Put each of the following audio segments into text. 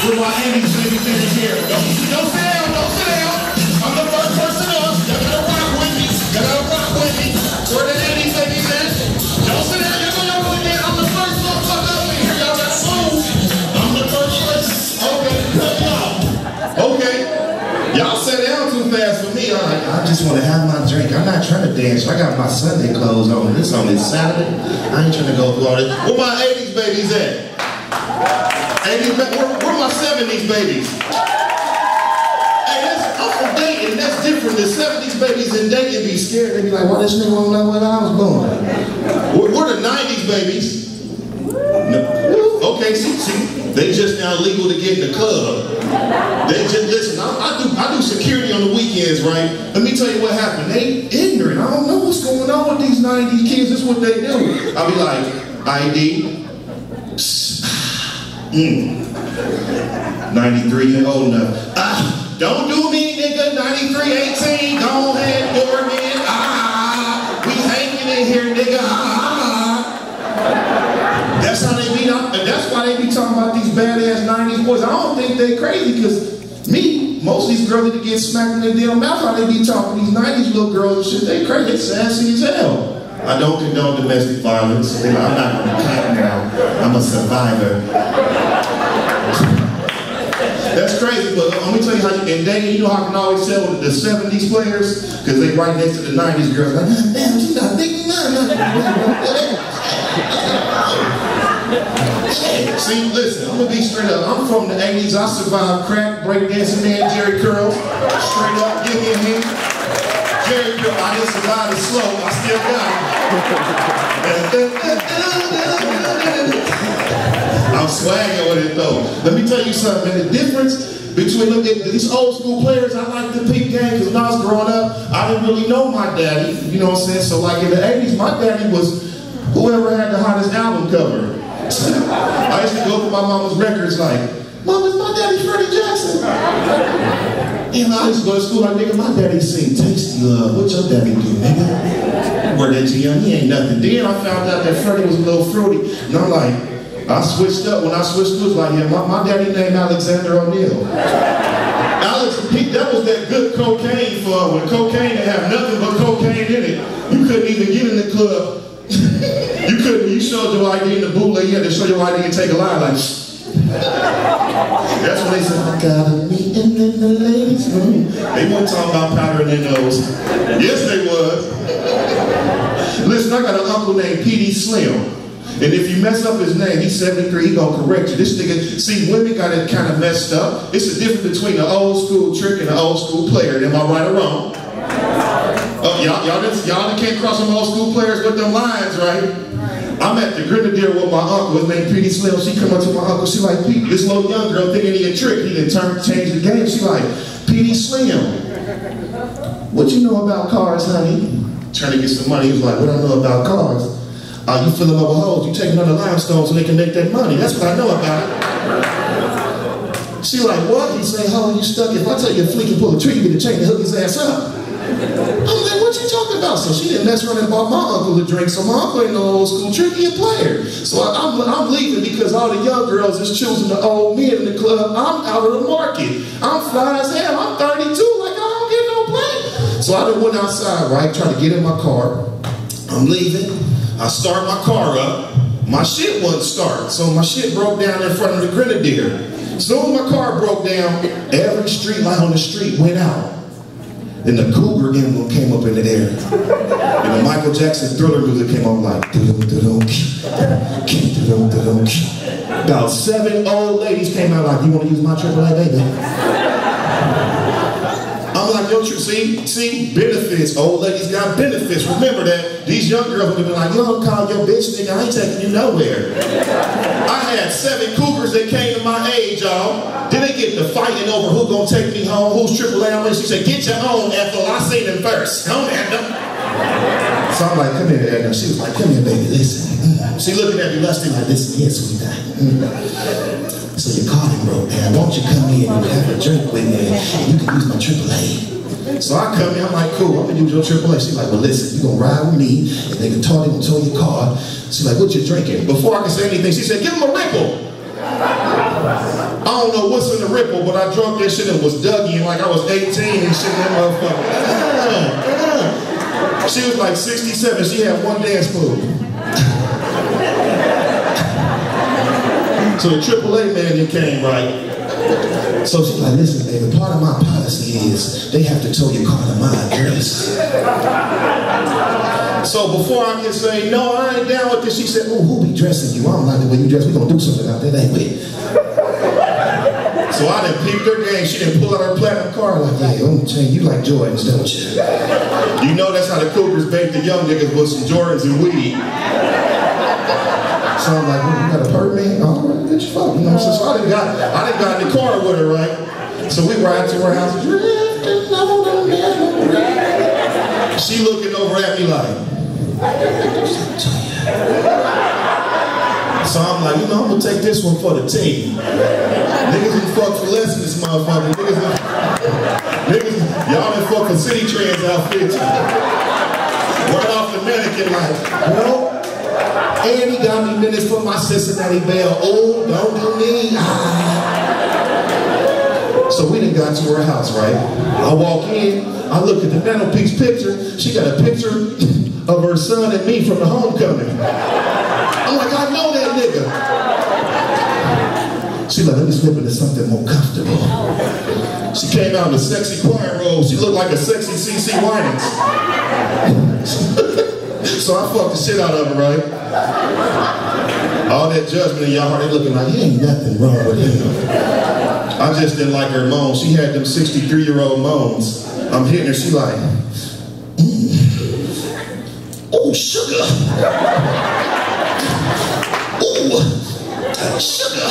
with my 80s baby fans here. Don't sit down, don't sit down. I'm the first person up. Y'all gotta rock with me. Y'all gotta rock with me. Where the 80s baby fans? Don't sit down, y'all gonna roll again. I'm the first motherfucker up in here. Y'all gotta move. I'm the first person. Okay, cut y'all. Okay. Y'all sat down too fast for me. I just want to have my drink. I'm not trying to dance. I got my Sunday clothes on. This on this Saturday. I ain't trying to go through all this. Where my 80s babies at? 80s, where my 70s babies? Hey, I'm from Dayton. That's different. The 70s babies in Dayton be scared. They be like, why this nigga won't know what I was born? We're the 90s babies. No. Okay, see, they just now legal to get in the club. They just, listen, I do security on the weekends, right? Let me tell you what happened. They ignorant. I don't know what's going on with these 90s kids. This is what they do. I'll be like, ID. 93 and old enough. Don't do me, nigga. 93, 18. Go ahead, doorman. We hanging in here, nigga. That's how they be up, and that's why they be talking about these badass 90s boys. I don't think they crazy, because most of these girls that get smacked in their damn mouth, how they be talking these 90s little girls and shit, they crazy, they sassy as hell. I don't condone domestic violence. I'm not gonna cat now. I'm a survivor. That's crazy, but let me tell you how you, in Dayton, you know how I can always tell the 70s players? Because they right next to the 90s girls. Like, damn, she's not thinking nothing. See, listen, I'm gonna be straight up. I'm from the 80s. I survived crack, breakdancing man, Jerry Curl. Straight up, give me a hand. Jerry Curl, I didn't survive the slow. I still got it. I'm swagging with it though. Let me tell you something, man. The difference between these old school players, I like the peep game because when I was growing up, I didn't really know my daddy. You know what I'm saying? So like in the 80s, my daddy was whoever had the hottest album cover. I used to go for my mama's records like, Mom, is my daddy Freddie Jackson? And I used to go to school like, nigga, my daddy sing Tasty Love. What your daddy do, nigga? Word that young, he ain't nothing. Then I found out that Freddie was a little fruity. And I'm like, I switched up. When I switched to it, like, yeah, my daddy named Alexander O'Neal. Alex, that was that good cocaine for when cocaine didn't have nothing but cocaine in it. You couldn't even get in the club. You couldn't, you showed your ID in the bootleg, you had to show your ID and take a line like, that's when they said, I got a meeting in the ladies' room. They weren't talking about powder in their nose. Yes, they was. Listen, I got an uncle named P.D. Slim. And if you mess up his name, he's 73, he gonna correct you. This nigga, see, women got it kind of messed up. It's the difference between an old school trick and an old school player. Am I right or wrong? Y'all can't cross some old school players with them lines, right? I'm at the Grenadier with my uncle, his name P.D. Slim. She come up to my uncle, she like, Pete, this little young girl thinking he a trick. He didn't change the game. She like, P.D. Slim, what you know about cars, honey? Trying to get some money. He was like, what I know about cars? You fill them up with holes, you take another limestone so they can make that money. That's what I know about it. She like, what? He say, oh, you stuck. If I tell you a flea can pull a tree, you get a chain to hook his ass up. I'm like, what you talking about? So she didn't mess around and bought my uncle a drink. So my uncle ain't no old school tricky a player. So I'm leaving because all the young girls is choosing the old men in the club. I'm out of the market. I'm fly as hell. I'm 32. Like, I don't get no play. So I done went outside, right? Trying to get in my car. I'm leaving. I start my car up. My shit wouldn't start. So my shit broke down in front of the Grenadier. Soon as my car broke down, every street light on the street went out. Then the Cougar emblem came up in the air. And the Michael Jackson Thriller music came on like, about 7 old ladies came out like, you want to use my AAA, baby? I'm like, yo, see, benefits. Old ladies got benefits. Remember that. These young girls would have been like, you don't call your bitch, nigga, I ain't taking you nowhere. I had 7 cougars that came to my age, y'all. Then they get to fighting over who gonna take me home, who's AAA. I'm like, she said, get your own, Ethel. I seen them first. Come on, Ethel. So I'm like, come here, Ethel. She was like, come here, baby, listen. She looking at me lusting like, listen, yes, sweetheart. So your car broke down. Won't you come in and have a drink with me and you can use my AAA? So I come in, I'm like, cool, I'm gonna use your AAA. She's like, well listen, you gonna ride with me and they can talk, they gonna tow your car. She's like, what you drinking? Before I can say anything, she said, give him a ripple. I don't know what's in the ripple, but I drunk that shit and was Dougie like I was 18 and shit in that motherfucker. She was like 67, she had one dance move. So the AAA man came, right? So she's like, listen, baby, part of my policy is they have to tow your car to my address. So before I can say, no, I ain't down with this, she said, oh, who be dressing you? I don't like the way you dress. We gonna do something out there, ain't we? So I done peeped her game. She didn't pull out her platinum card like, yeah, you like Jordans, don't you? You know that's how the Cougars bait the young niggas with some Jordans and weed. So I'm like, well, you got a permit? Oh, bitch, fuck, you know what I'm saying? So I done got in the car with her, right? So we ride to her house, drifting on the memory. She looking over at me like, so I'm like, you know, I'm gonna take this one for the team. Niggas who fuck for less in this motherfucker. Niggas, y'all done fuck for City Trends outfits. Word off the mannequin like, no. And he got me minutes for my Cincinnati Bell. Oh, don't do me. So we done got to her house, right? I walk in, I look at the mantelpiece picture. She got a picture of her son and me from the homecoming. I'm like, I know that nigga. She like, let me slip into something more comfortable. She came out in a sexy choir robe. She looked like a sexy CC Winans. So I fucked the shit out of her, right? All that judgment in y'all heart, they looking like, he ain't nothing wrong with him. I just didn't like her moans. She had them 63-year-old moans. I'm hitting her, she like, oh, sugar. Oh, sugar.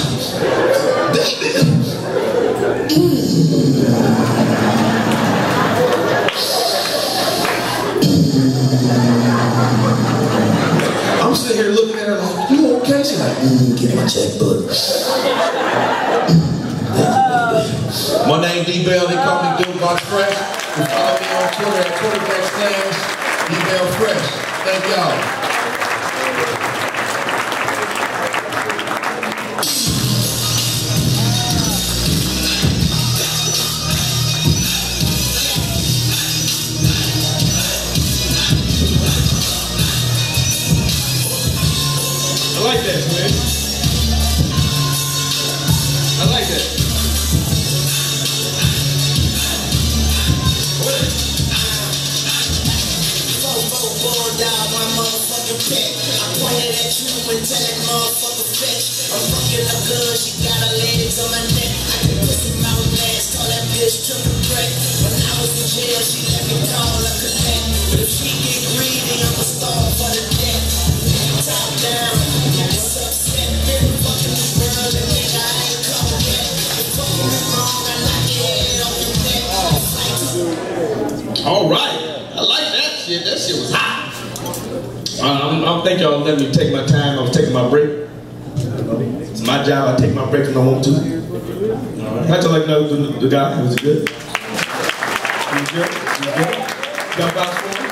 Baby. I'm sitting here looking at her like, you okay? She's like, give me my checkbook. My name D-Bell, they call me Box Fresh. You follow me on Twitter at Twitter.com/D-Bell Fresh. Thank y'all. I like that, man. I like that. My motherfucking pet. I pointed at you and tell that motherfucker fetch. I'm fucking up good, she got her legs on my neck. I can pussy mouth blast, call that bitch triple threat. When I was in jail, she let me call her collect. But if she get greedy, I'ma stall for the death. Top down, it's upset. Been fucking this world and nigga, I ain't come yet. You fucking me wrong, I knock your head off your neck. All right, I like that shit. That shit was hot. I think y'all let me take my time. I was taking my break. It's my job. I take my break when I want to. I just like to know the guy. Was it good? Was it good? Was it good? Got vouch for him?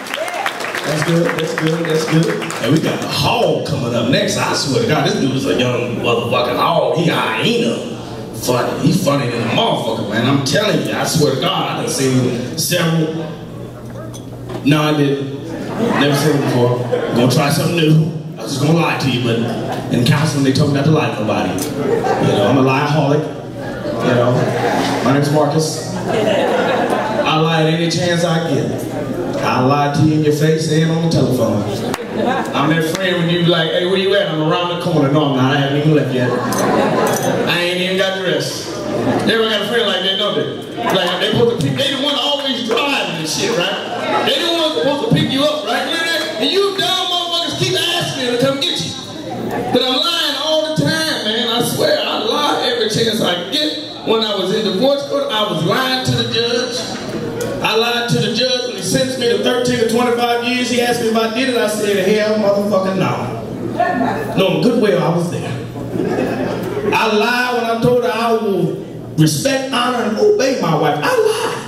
That's good. That's good. That's good. And we got the Hog coming up next. I swear to God, this dude is a young motherfucking Hog. He hyena. Funny. He's funny than a motherfucker, man. I'm telling you. I swear to God, I done seen several. No, I didn't. Never seen it before. Gonna try something new. I was just gonna lie to you, but in counseling they told me not to lie to nobody. You know, I'm a lieaholic. You know, my name's Marcus. I lie at any chance I get. I lie to you in your face and on the telephone. I'm that friend when you be like, hey, where you at? I'm around the corner. No, I'm not. I haven't even left yet. I ain't even got dressed. Everyone got a friend like that, don't they? Like they supposed to pick, they the one always driving and shit, right? They the one supposed to pick you up, right? And you dumb motherfuckers keep asking me to come get you. But I'm lying all the time, man. I swear, I lie every chance I get. When I was in divorce court, I was lying to the judge. I lied to the judge when he sentenced me to 13 to 25 years. He asked me if I did it. I said, hell, motherfucker, no. Knowing good well I was there. I lied when I told her I will respect, honor, and obey my wife. I lied.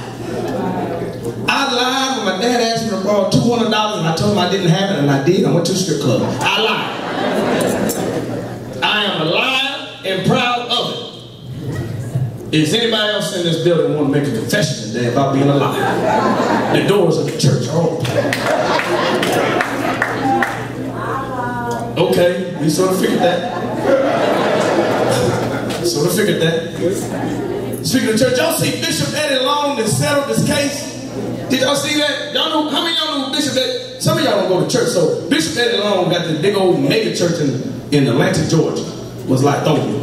I lied when my dad asked me to borrow $200 and I told him I didn't have it, and I did. I went to a strip club. I lied. I am a liar and proud of it. Is anybody else in this building want to make a confession today about being alive? The doors of the church are open. Okay, we sort of figured that. Speaking of church, y'all see Bishop Eddie Long that settled this case? Did y'all see that? Y'all know, how many of y'all know Bishop Eddie? Some of y'all don't go to church, so Bishop Eddie Long got this big old mega church in Atlanta, Georgia. Was like, don't